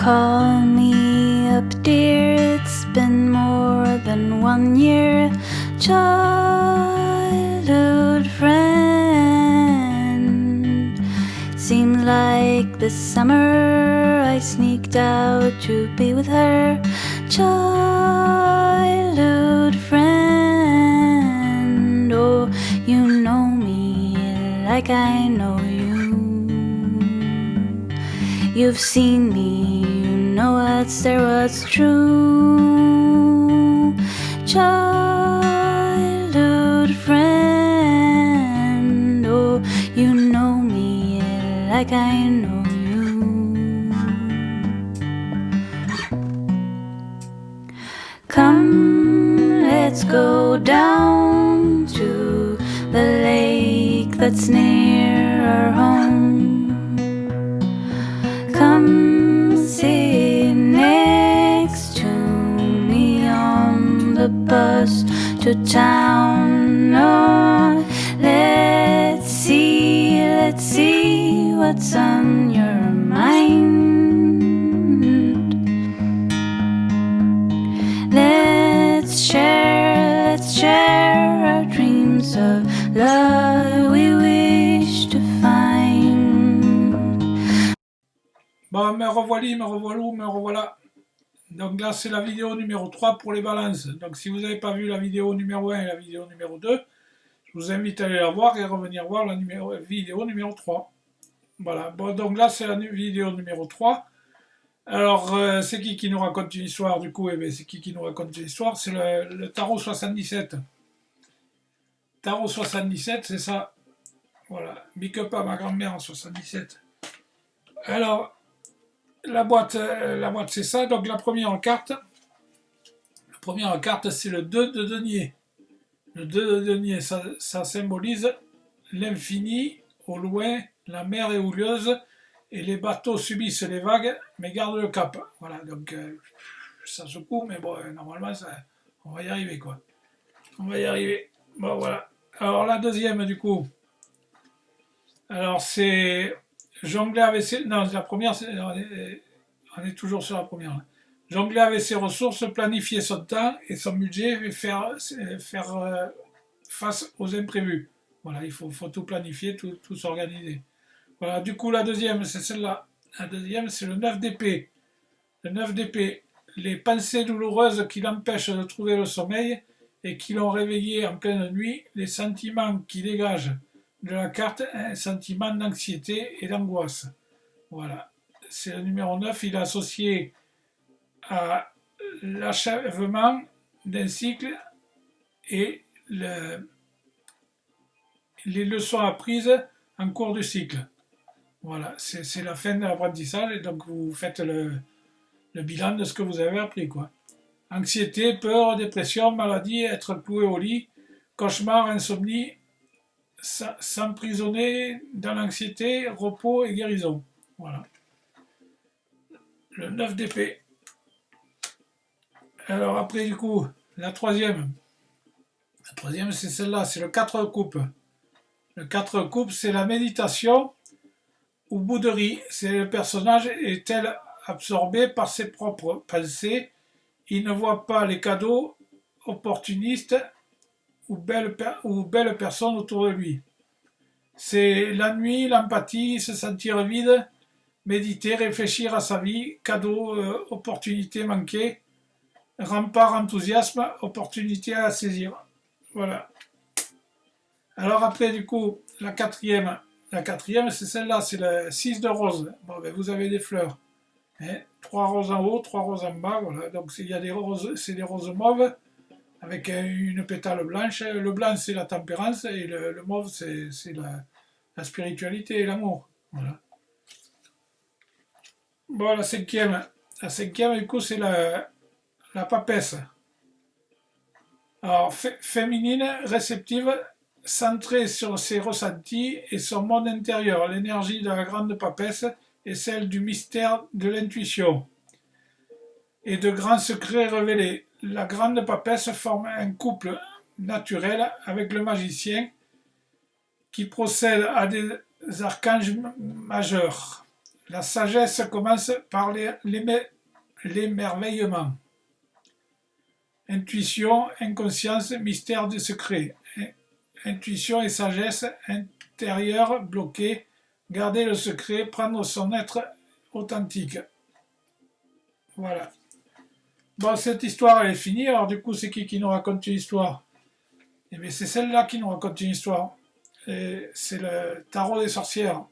Call me up, dear, it's been more than 1 year. Childhood friend. Seemed like this summer I sneaked out to be with her. Childhood friend. Oh, you know me like I know you. You've seen me, you know what's there, what's true. Childhood friend, oh, you know me like I know you. Come, let's go down to the lake that's near our home. Come sit next to me on the bus to town. Oh, let's see what's on your mind. Let's share our dreams of love we wish to find. Bon, me revoilà. Donc là, c'est la vidéo numéro 3 pour les balances. Donc si vous n'avez pas vu la vidéo numéro 1 et la vidéo numéro 2, je vous invite à aller la voir et revenir voir la vidéo numéro 3. Voilà, bon, donc là, c'est la vidéo numéro 3. Alors, c'est qui nous raconte une histoire, du coup? Eh bien, c'est qui nous raconte une histoire? C'est le tarot 77. Tarot 77, c'est ça. Voilà, big up à ma grand-mère en 77. Alors, la boîte c'est ça. Donc la première carte c'est le 2 de denier. Le 2 de denier, ça symbolise l'infini. Au loin, la mer est houleuse et les bateaux subissent les vagues mais gardent le cap. Voilà, donc ça secoue, mais bon, normalement on va y arriver, quoi. On va y arriver. Bon, voilà. Alors la deuxième, du coup, alors c'est jongler avec ses... Non, la première, on est toujours sur la première. Jongler avec ses ressources, planifier son temps et son budget et faire face aux imprévus. Voilà, il faut tout planifier, tout s'organiser. Voilà, du coup, la deuxième, c'est celle-là. La deuxième, c'est le 9 d'épée. Le 9 d'épée, les pensées douloureuses qui l'empêchent de trouver le sommeil et qui l'ont réveillé en pleine nuit, les sentiments qui dégagent de la carte, un sentiment d'anxiété et d'angoisse. Voilà, c'est le numéro 9, il est associé à l'achèvement d'un cycle et les leçons apprises en cours du cycle. Voilà, c'est la fin de l'apprentissage et donc vous faites le bilan de ce que vous avez appris, quoi. Anxiété, peur, dépression, maladie, être cloué au lit, cauchemar, insomnie, s'emprisonner dans l'anxiété, repos et guérison. Voilà. Le 9 d'épée. Alors après, du coup, la troisième. La troisième, c'est celle-là, c'est le 4 de coupe. Le 4 de coupe, c'est la méditation ou bouderie. C'est le personnage est-elle absorbé par ses propres pensées. Il ne voit pas les cadeaux opportunistes ou belles personnes autour de lui. C'est la nuit, l'empathie, se sentir vide, méditer, réfléchir à sa vie, cadeaux, opportunités manquées, rempart, enthousiasme, opportunité à saisir. Voilà. Alors après, du coup, la quatrième, c'est celle-là, c'est le 6 de rose. Bon, ben, vous avez des fleurs. Hein, 3 roses en haut, 3 roses en bas, voilà. Donc il y a des roses, c'est des roses mauves avec une pétale blanche. Le blanc, c'est la tempérance et le mauve, c'est la spiritualité et l'amour. Voilà. Bon, la cinquième, du coup, c'est la papesse. Alors, féminine, réceptive, centrée sur ses ressentis et son monde intérieur. L'énergie de la grande papesse est celle du mystère de l'intuition et de grands secrets révélés. La grande papesse forme un couple naturel avec le magicien qui procède à des archanges majeurs. La sagesse commence par l'émerveillement. Intuition, inconscience, mystère du secret. Intuition et sagesse intérieure bloquée. Garder le secret, prendre son être authentique. Voilà. Bon, cette histoire, elle est finie. Alors, du coup, c'est qui nous raconte une histoire? Eh bien, c'est celle-là qui nous raconte une histoire. C'est le tarot des sorcières.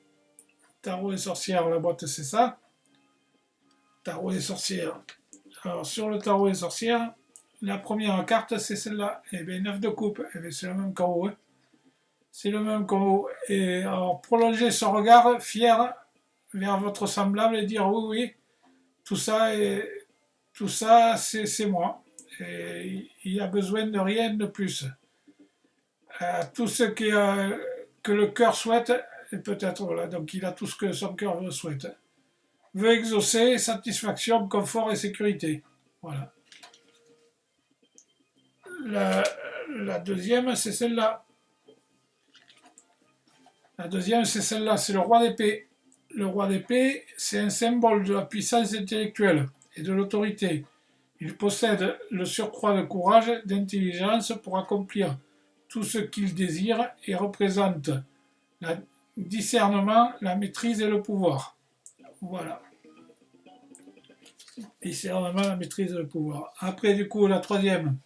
Tarot des sorcières, la boîte, c'est ça. Tarot des sorcières. Alors, sur le tarot des sorcières, la première carte, c'est celle-là. Eh bien, 9 de coupe. Eh bien, c'est le même qu'en haut. Hein. C'est le même qu'en haut. Et alors, prolonger son regard fier vers votre semblable et dire oui, oui, tout ça, c'est moi. Et il y a besoin de rien de plus. Tout ce que le cœur souhaite, et peut-être, voilà, donc il a tout ce que son cœur veut souhaite. Veut exaucer, satisfaction, confort et sécurité. Voilà. La deuxième, c'est celle-là. La deuxième, c'est celle-là, c'est le roi d'épée. Le roi d'épée, c'est un symbole de la puissance intellectuelle et de l'autorité. Il possède le surcroît de courage, d'intelligence pour accomplir tout ce qu'il désire et représente le discernement, la maîtrise et le pouvoir. Voilà. Discernement, la maîtrise et le pouvoir. Après, du coup, la troisième.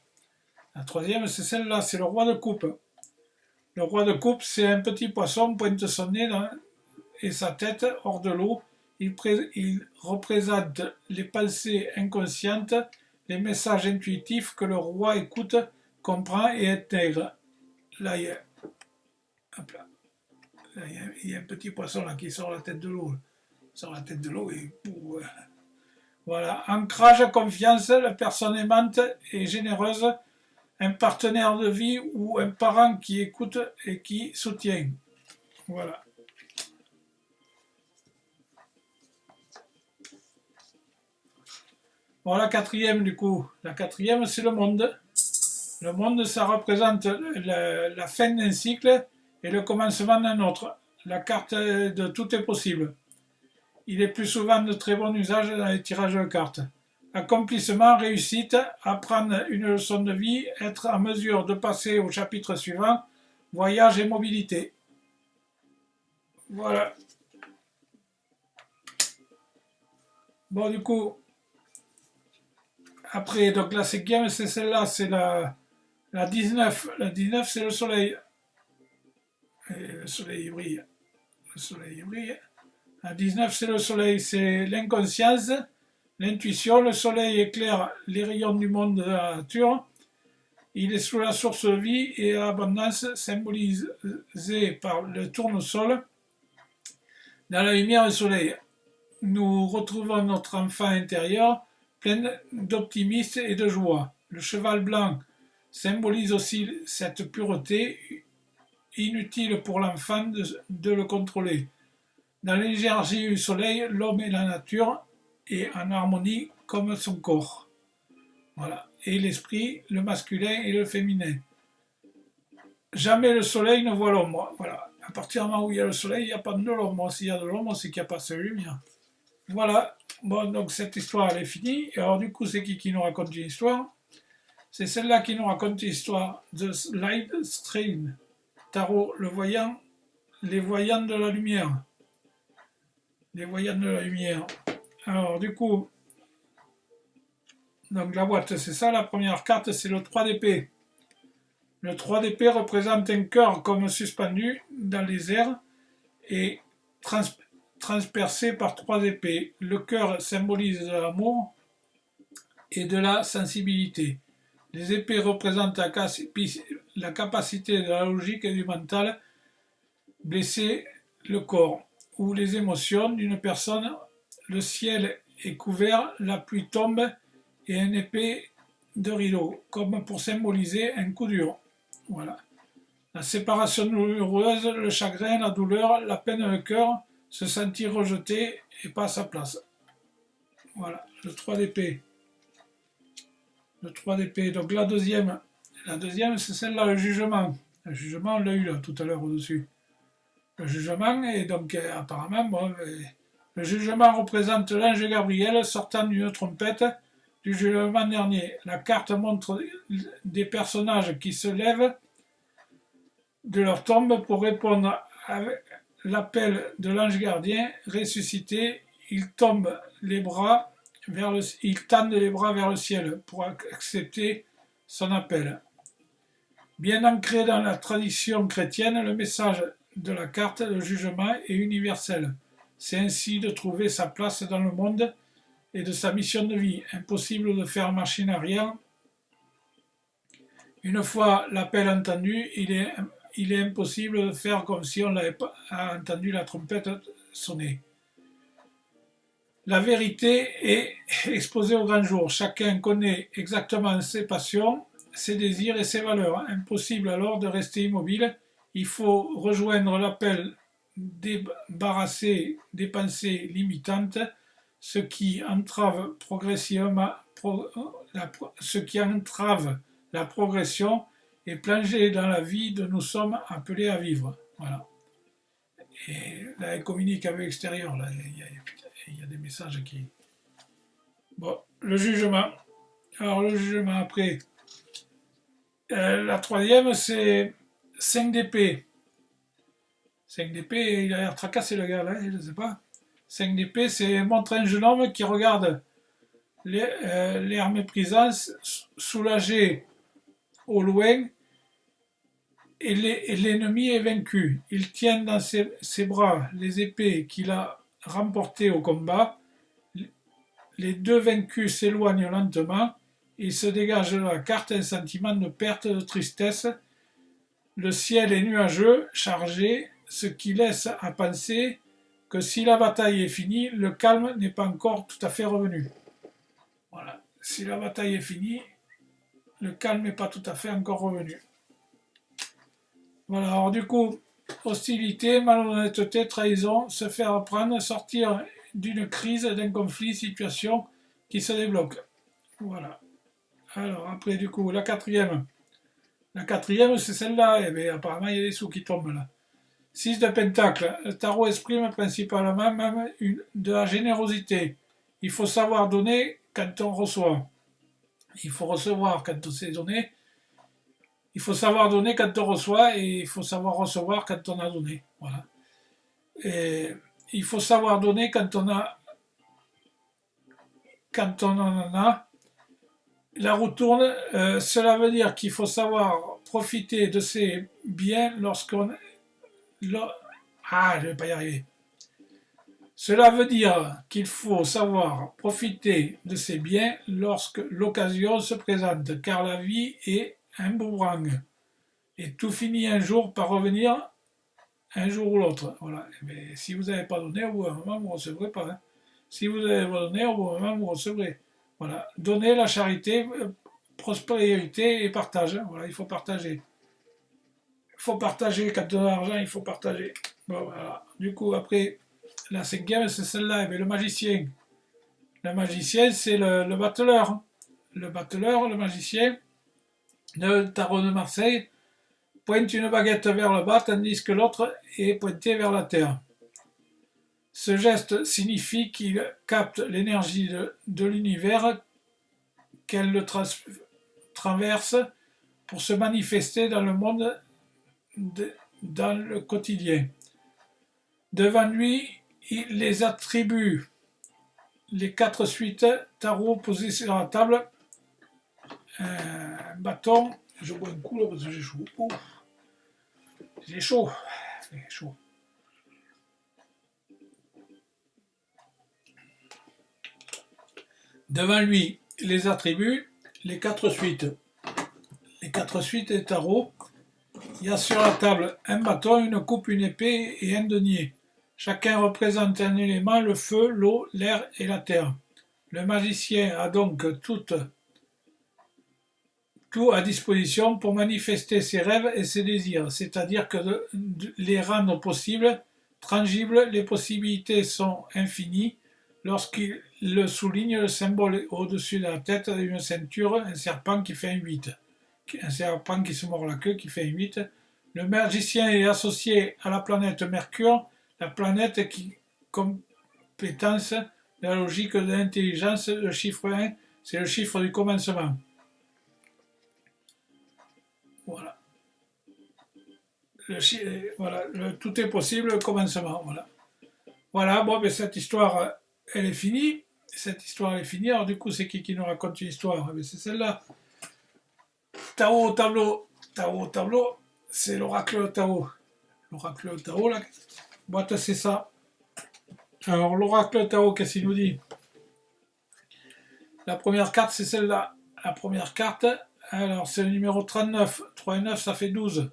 La troisième, c'est celle-là, c'est le roi de coupe. Le roi de coupe, c'est un petit poisson, pointe son nez et sa tête hors de l'eau. Il représente les pensées inconscientes, les messages intuitifs que le roi écoute, comprend et intègre. Là, il y a, hop là. Là, il y a un petit poisson là, qui sort la tête de l'eau. Il sort la tête de l'eau et... Voilà. Ancrage, confiance, la personne aimante et généreuse, un partenaire de vie ou un parent qui écoute et qui soutient. Voilà. Bon, la quatrième, du coup. La quatrième, c'est le monde. Le monde, ça représente la fin d'un cycle et le commencement d'un autre. La carte de tout est possible. Il est plus souvent de très bon usage dans les tirages de cartes. Accomplissement, réussite, apprendre une leçon de vie, être en mesure de passer au chapitre suivant, voyage et mobilité. Voilà. Bon, du coup, après, donc la cinquième, c'est celle-là, c'est la 19. La 19, c'est le soleil. Et le soleil brille. Le soleil brille. La 19, c'est le soleil, c'est l'inconscience, l'intuition. Le soleil éclaire les rayons du monde de la nature. Il est sous la source de vie et l'abondance symbolisée par le tournesol. Dans la lumière du soleil, nous retrouvons notre enfant intérieur plein d'optimisme et de joie. Le cheval blanc symbolise aussi cette pureté, inutile pour l'enfant de le contrôler. Dans l'énergie du soleil, l'homme et la nature est en harmonie comme son corps. Voilà. Et l'esprit, le masculin et le féminin. Jamais le soleil ne voit l'ombre. Voilà. À partir du moment où il y a le soleil, il n'y a pas de l'ombre. S'il y a de l'ombre, c'est qu'il n'y a pas assez de lumière. Voilà. Bon, donc cette histoire, elle est finie. Et alors, du coup, c'est qui nous raconte une histoire? C'est celle-là qui nous raconte l'histoire de Light Stream. Tarot, le voyant, les voyants de la lumière. Les voyants de la lumière. Alors, du coup, donc la boîte, c'est ça. La première carte, c'est le 3 d'épée. Le 3 d'épée représente un cœur comme suspendu dans les airs et transpercé par 3 épées. Le cœur symbolise l'amour et de la sensibilité. Les épées représentent la capacité de la logique et du mental, blesser le corps ou les émotions d'une personne. Le ciel est couvert, la pluie tombe et un épée de rideau, comme pour symboliser un coup dur. Voilà. La séparation douloureuse, le chagrin, la douleur, la peine dans le cœur, se sentir rejeté et pas à sa place. Voilà, le 3 d'épée. Le 3 d'épée. Donc la deuxième, c'est celle-là, le jugement. Le jugement, on l'a eu là tout à l'heure au-dessus. Le jugement, et donc apparemment, bon, Le jugement représente l'ange Gabriel sortant d'une trompette du jugement dernier. La carte montre des personnages qui se lèvent de leur tombe pour répondre à l'appel de l'ange gardien ressuscité. Ils tendent les bras vers le ciel pour accepter son appel. Bien ancré dans la tradition chrétienne, le message de la carte de jugement est universel. C'est ainsi de trouver sa place dans le monde et de sa mission de vie. Impossible de faire machine arrière. Une fois l'appel entendu, il est impossible de faire comme si on n'avait pas entendu la trompette sonner. La vérité est exposée au grand jour. Chacun connaît exactement ses passions, ses désirs et ses valeurs. Impossible alors de rester immobile. Il faut rejoindre l'appel, débarrasser des pensées limitantes, ce qui entrave la progression et plonger dans la vie dont nous sommes appelés à vivre. Voilà. Et là, elle communique avec l'extérieur. Là, il y a des messages qui... Bon, le jugement. Alors, le jugement après. La troisième, c'est 5 d'épée. 5 d'épée, il a l'air tracassé le gars, là, je ne sais pas. 5 d'épée, c'est montre un jeune homme qui regarde l'air méprisant, soulagé au loin, et l'ennemi est vaincu. Il tient dans ses bras les épées qu'il a remportées au combat. Les deux vaincus s'éloignent lentement. Il se dégage de la carte un sentiment de perte, de tristesse. Le ciel est nuageux, chargé, ce qui laisse à penser que si la bataille est finie, le calme n'est pas encore tout à fait revenu. Voilà. Si la bataille est finie, le calme n'est pas tout à fait encore revenu. Voilà, alors du coup, hostilité, malhonnêteté, trahison, se faire prendre, sortir d'une crise, d'un conflit, situation qui se débloque. Voilà. Alors après, du coup, la quatrième. La quatrième, c'est celle-là. Et bien, apparemment, il y a des sous qui tombent là. 6 de pentacle. Le tarot exprime principalement même de la générosité. Il faut savoir donner quand on reçoit. Il faut recevoir quand on sait donner. Il faut savoir donner quand on reçoit et il faut savoir recevoir quand on a donné. Voilà. Et il faut savoir donner quand on en a. La roue tourne, cela veut dire qu'il faut savoir profiter de ses biens lorsqu'on... je vais pas y arriver. Cela veut dire qu'il faut savoir profiter de ses biens lorsque l'occasion se présente, car la vie est un boomerang. Et tout finit un jour par revenir un jour ou l'autre. Voilà. Mais si vous n'avez pas donné, au bout d'un moment, vous ne recevrez pas. Hein. Si vous avez donné, au bout d'un moment, vous recevrez. Voilà. Donner la charité, prospérité et partage. Voilà, il faut partager. Il faut partager. Quand on a l'argent, il faut partager. Bon, voilà. Du coup, après, la cinquième, c'est celle-là. Mais le magicien. Le magicien, c'est le battleur. Le battleur, le magicien, le tarot de Marseille, pointe une baguette vers le bas, tandis que l'autre est pointé vers la terre. Ce geste signifie qu'il capte l'énergie de l'univers, qu'elle le traverse pour se manifester dans le monde, dans le quotidien. Devant lui, il les attribue les 4 suites tarot posées sur la table. Un bâton, je bois un coup là parce que j'ai chaud. Oh. J'ai chaud. J'ai chaud. Devant lui, les attributs, les 4 suites. Les 4 suites des tarots. Il y a sur la table un bâton, une coupe, une épée et un denier. Chacun représente un élément, le feu, l'eau, l'air et la terre. Le magicien a donc tout à disposition pour manifester ses rêves et ses désirs, c'est-à-dire que les rendre possibles, tangibles, les possibilités sont infinies. Lorsqu'il le souligne, le symbole est au-dessus de la tête d'une ceinture, un serpent qui fait un 8. Un serpent qui se mord la queue qui fait un 8. Le magicien est associé à la planète Mercure, la planète qui compétence, de la logique, de l'intelligence. Le chiffre 1, c'est le chiffre du commencement. Voilà. Voilà, tout est possible, le commencement. Voilà. Voilà, bon, ben, cette histoire, elle est finie. Cette histoire elle est finie. Alors, du coup, c'est qui nous raconte une histoire? C'est celle-là. Tao au tableau. Tao au tableau, c'est l'oracle Tao. L'oracle Tao, la boîte, c'est ça. Alors, l'oracle Tao, qu'est-ce qu'il nous dit? La première carte, c'est celle-là. La première carte, alors, c'est le numéro 39. 3 et 9, ça fait 12.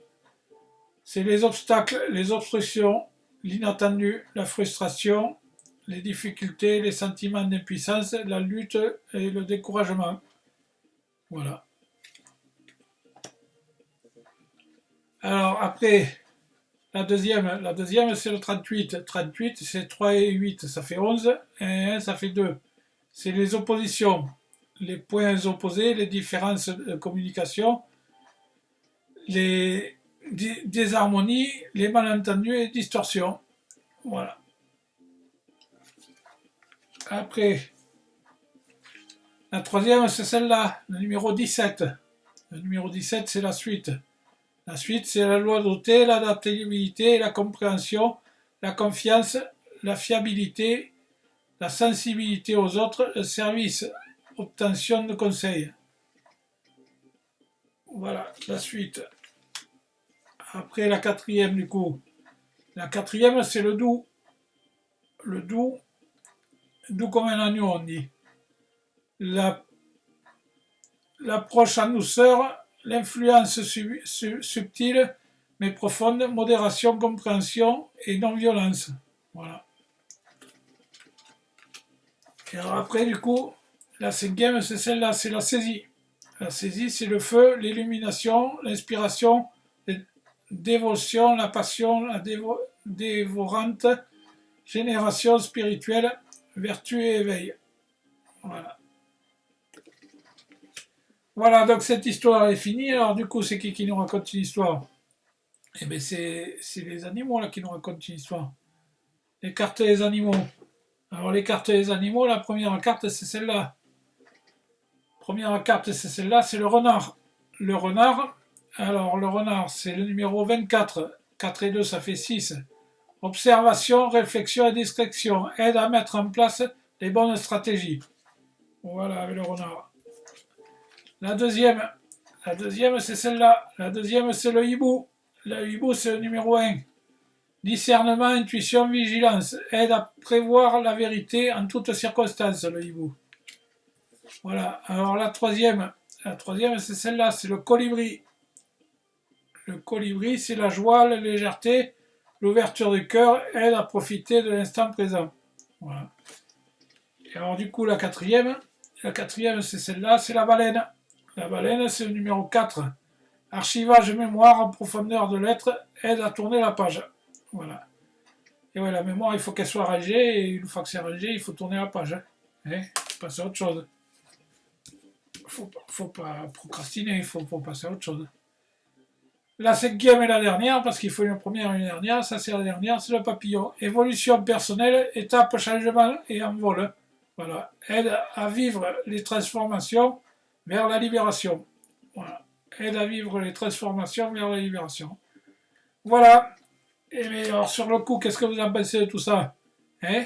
C'est les obstacles, les obstructions, l'inattendu, la frustration, les difficultés, les sentiments d'impuissance, la lutte et le découragement. Voilà. Alors après, la deuxième c'est le 38. 38, c'est 3 et 8, ça fait 11, et 1, ça fait 2. C'est les oppositions, les points opposés, les différences de communication, les désharmonies, les malentendus et les distorsions. Voilà. Après, la troisième, c'est celle-là, le numéro 17. Le numéro 17, c'est la suite. La suite, c'est la loyauté, l'adaptabilité, la compréhension, la confiance, la fiabilité, la sensibilité aux autres, le service, obtention de conseils. Voilà, la suite. Après, la quatrième, du coup. La quatrième, c'est le doux. Le doux, doux comme un agneau, on dit. L'approche en douceur, l'influence subtile mais profonde, modération, compréhension et non-violence. Voilà. Et alors après, du coup, la cinquième, c'est celle-là, c'est la saisie. La saisie, c'est le feu, l'illumination, l'inspiration, la dévotion, la passion, la dévorante, génération spirituelle, vertu et éveil. Voilà. Voilà, donc cette histoire est finie. Alors du coup, c'est qui nous raconte une histoire? Eh bien, c'est les animaux là qui nous racontent une histoire. Les cartes des animaux. Alors les cartes des animaux, la première carte, c'est celle-là. Première carte, c'est celle-là, c'est le renard. Le renard, alors le renard, c'est le numéro 24. 4 et 2, ça fait 6. Observation, réflexion et discrétion. Aide à mettre en place les bonnes stratégies. Voilà, avec le renard. La deuxième, c'est celle-là. La deuxième, c'est le hibou. Le hibou, c'est le numéro 1. Discernement, intuition, vigilance. Aide à prévoir la vérité en toutes circonstances, le hibou. Voilà. Alors la troisième, c'est celle-là, c'est le colibri. Le colibri, c'est la joie, la légèreté, l'ouverture du cœur, aide à profiter de l'instant présent. Voilà. Et alors du coup, la quatrième, c'est celle-là, c'est la baleine. La baleine, c'est le numéro 4. Archivage mémoire en profondeur de lettres aide à tourner la page. Voilà. Et ouais, la mémoire, il faut qu'elle soit rangée, et une fois que c'est rangé, il faut tourner la page. Hein, passer à autre chose. Faut pas procrastiner, il faut passer à autre chose. La cinquième et la dernière, parce qu'il faut une première et une dernière, ça c'est la dernière, c'est le papillon. Évolution personnelle, étape, changement et envol. Voilà. Aide à vivre les transformations vers la libération. Voilà. Aide à vivre les transformations vers la libération. Voilà. Et mais alors sur le coup, qu'est-ce que vous en pensez de tout ça? Hein?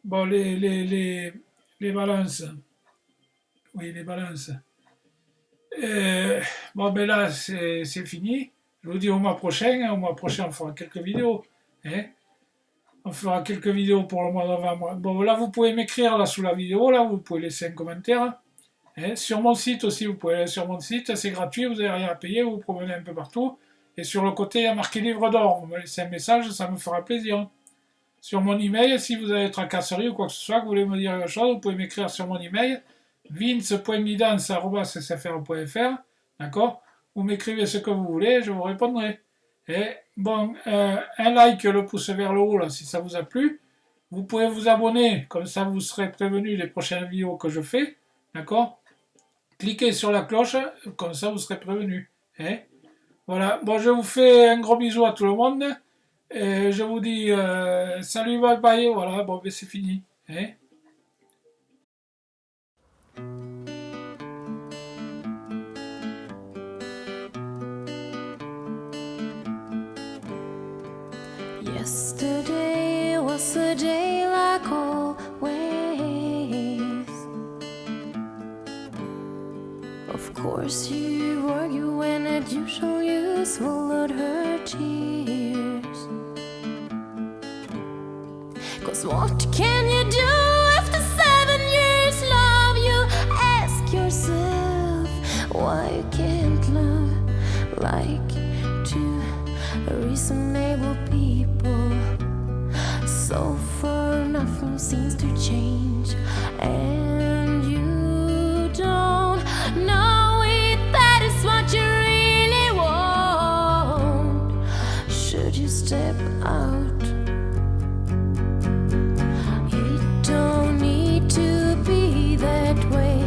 Bon, les balances. Oui, les balances. Bon, ben là, c'est fini. Je vous dis au mois prochain. Au mois prochain, on fera quelques vidéos. Hein? On fera quelques vidéos pour le mois d'avant. Bon, là, vous pouvez m'écrire là sous la vidéo. Là, vous pouvez laisser un commentaire. Hein? Sur mon site aussi, vous pouvez aller sur mon site. C'est gratuit, vous n'avez rien à payer. Vous vous promenez un peu partout. Et sur le côté, il y a marqué livre d'or. Vous me laissez un message, ça me fera plaisir. Sur mon email, si vous avez tracasserie ou quoi que ce soit, que vous voulez me dire quelque chose, vous pouvez m'écrire sur mon email vince.guidance@ssfr.fr. D'accord? Vous m'écrivez ce que vous voulez, je vous répondrai. Et bon, un like, le pouce vers le haut, là, si ça vous a plu. Vous pouvez vous abonner, comme ça vous serez prévenu des prochaines vidéos que je fais. D'accord? Cliquez sur la cloche, comme ça vous serez prévenu. Hein? Voilà, bon, je vous fais un gros bisou à tout le monde. Et je vous dis salut, bye bye, voilà, bon, ben c'est fini. Hein. Yesterday was a day like always. Of course you argue when as usual you swallowed her tears. 'Cause what can you do after 7 years love? You ask yourself why you can't love like two reasonable people. So far nothing seems to change, and you don't know if that is what you really want. Should you step out? It don't need to be that way.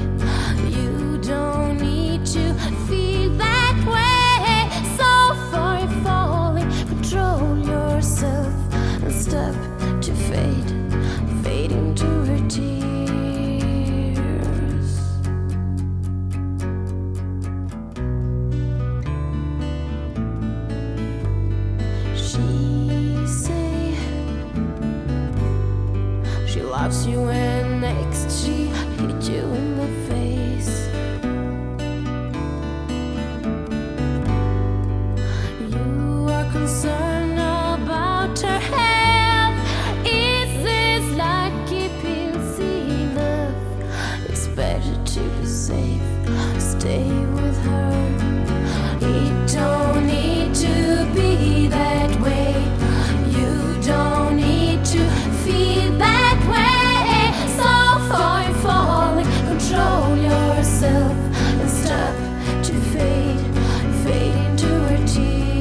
You don't need to feel that way. So far falling, control yourself and stop to fade into her tears. She say she loves you and next she hit you in the face. You are concerned about her health. Is this like keeping sea love? It's better to be safe, stay with her. It don't need to be that way. You don't need to feel that way. So far falling, control yourself and stop to fade into her tears.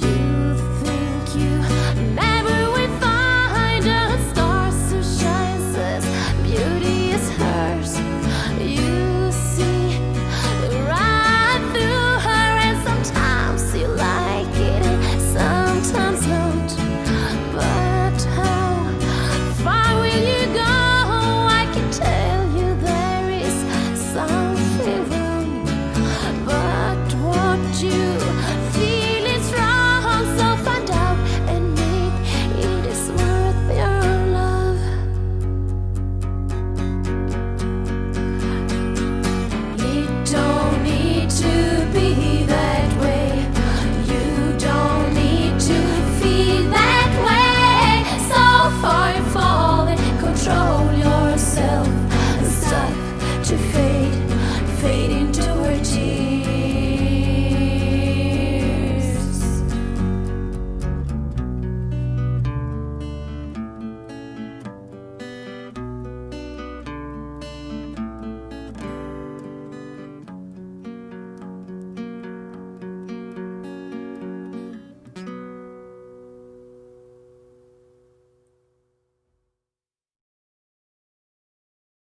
You think you never will find a star so shines as beauty is hers. You see right through her, and sometimes you like it and sometimes not. But how far will you go? I can tell you there is something wrong, but what you feel is wrong. So find out and make it is worth your love. It don't need to be that way. You don't need to feel that way. So far falling, control yourself